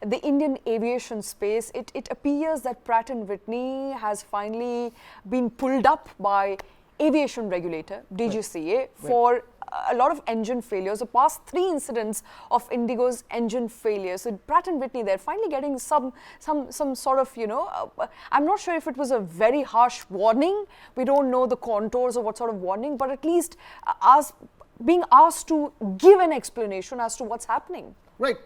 the Indian aviation space, it appears that Pratt Whitney has finally been pulled up by Aviation Regulator, DGCA, for a lot of engine failures. The past 3 incidents of Indigo's engine failure. So Pratt Whitney, they're finally getting some sort of, I'm not sure if it was a very harsh warning. We don't know the contours of what sort of warning, but at least being asked to give an explanation as to what's happening. Right,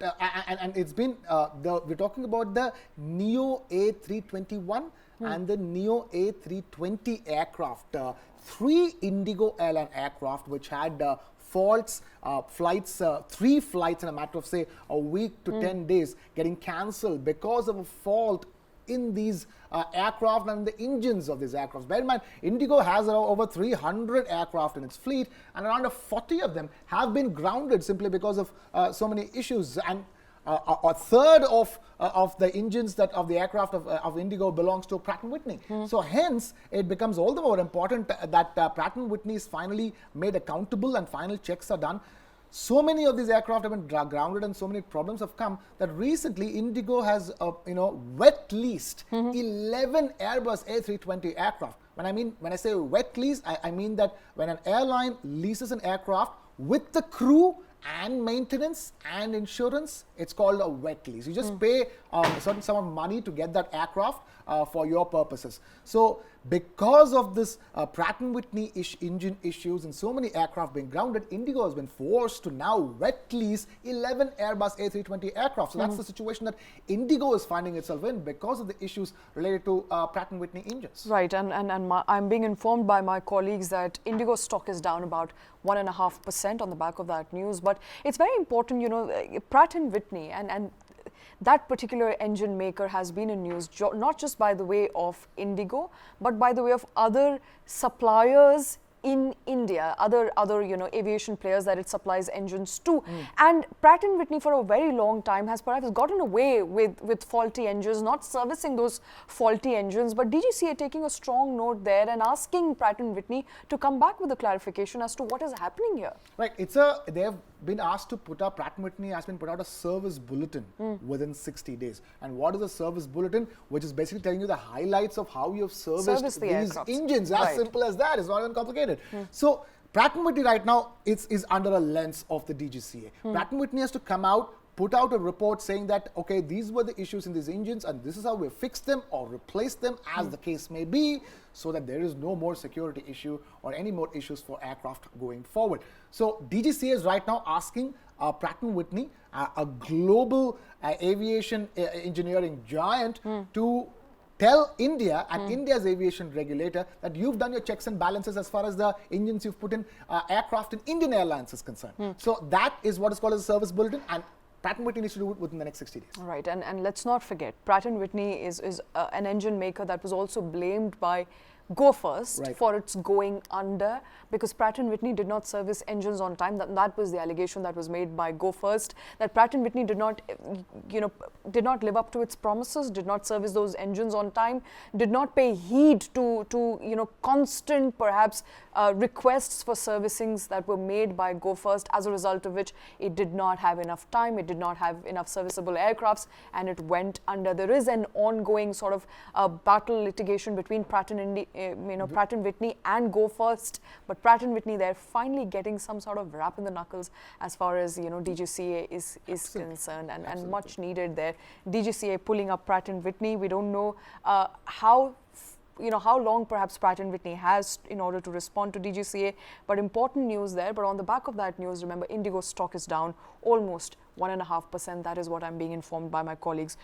and it's been, we're talking about the Neo A321 and the Neo A320 aircraft. 3 Indigo airline aircraft which had faults, flights, 3 flights in a matter of say a week to 10 days getting cancelled because of a fault in these aircraft and the engines of these aircraft. Bear in mind, Indigo has over 300 aircraft in its fleet, and around 40 of them have been grounded simply because of so many issues. And a third of the engines of the aircraft of Indigo belongs to Pratt Whitney. So hence, it becomes all the more important that Pratt Whitney is finally made accountable and final checks are done. So many of these aircraft have been grounded and so many problems have come that recently Indigo has wet leased 11 Airbus A320 aircraft. When I say wet lease, I mean that when an airline leases an aircraft with the crew and maintenance and insurance, it's called a wet lease. You just pay a certain sum of money to get that aircraft for your purposes. So because of this Pratt Whitney engine issues and so many aircraft being grounded, Indigo has been forced to now wet lease 11 Airbus A320 aircraft. So that's the situation that Indigo is finding itself in because of the issues related to Pratt Whitney engines. Right, and I'm being informed by my colleagues that Indigo stock is down about 1.5% on the back of that news. But it's very important, Pratt Whitney and that particular engine maker has been in news, not just by the way of Indigo, but by the way of other suppliers in India, other aviation players that it supplies engines to. And Pratt Whitney for a very long time has perhaps gotten away with faulty engines, not servicing those faulty engines, but DGCA taking a strong note there and asking Pratt Whitney to come back with a clarification as to what is happening here. Right, they have been asked to put up, Pratt Whitney has been put out a service bulletin within 60 days. And what is a service bulletin? Which is basically telling you the highlights of how you have serviced these engines. As simple as that. It's not even complicated. So Pratt Whitney right now is under a lens of the DGCA. Pratt Whitney has to come out, put out a report saying that, okay, these were the issues in these engines and this is how we fixed them or replaced them as the case may be, so that there is no more security issue or any more issues for aircraft going forward. So DGCA is right now asking Pratt Whitney, a global aviation engineering giant, to tell India and India's aviation regulator that you've done your checks and balances as far as the engines you've put in aircraft in Indian Airlines is concerned. So that is what is called as a service bulletin, and Pratt Whitney needs to do it within the next 60 days. Right, and let's not forget, Pratt Whitney is an engine maker that was also blamed by Go First for its going under, because Pratt Whitney did not service engines on time. That was the allegation that was made by Go First, that Pratt Whitney did not live up to its promises, did not service those engines on time, did not pay heed to constant perhaps requests for servicings that were made by Go First, as a result of which it did not have enough time, it did not have enough serviceable aircrafts, and it went under. There is an ongoing sort of battle litigation between Pratt Whitney and Go First, but Pratt Whitney, they're finally getting some sort of rap in the knuckles as far as DGCA is concerned, and much needed there. DGCA pulling up Pratt Whitney. We don't know how long perhaps Pratt Whitney has in order to respond to DGCA, but important news there. But on the back of that news, remember, Indigo stock is down almost 1.5%. That is what I'm being informed by my colleagues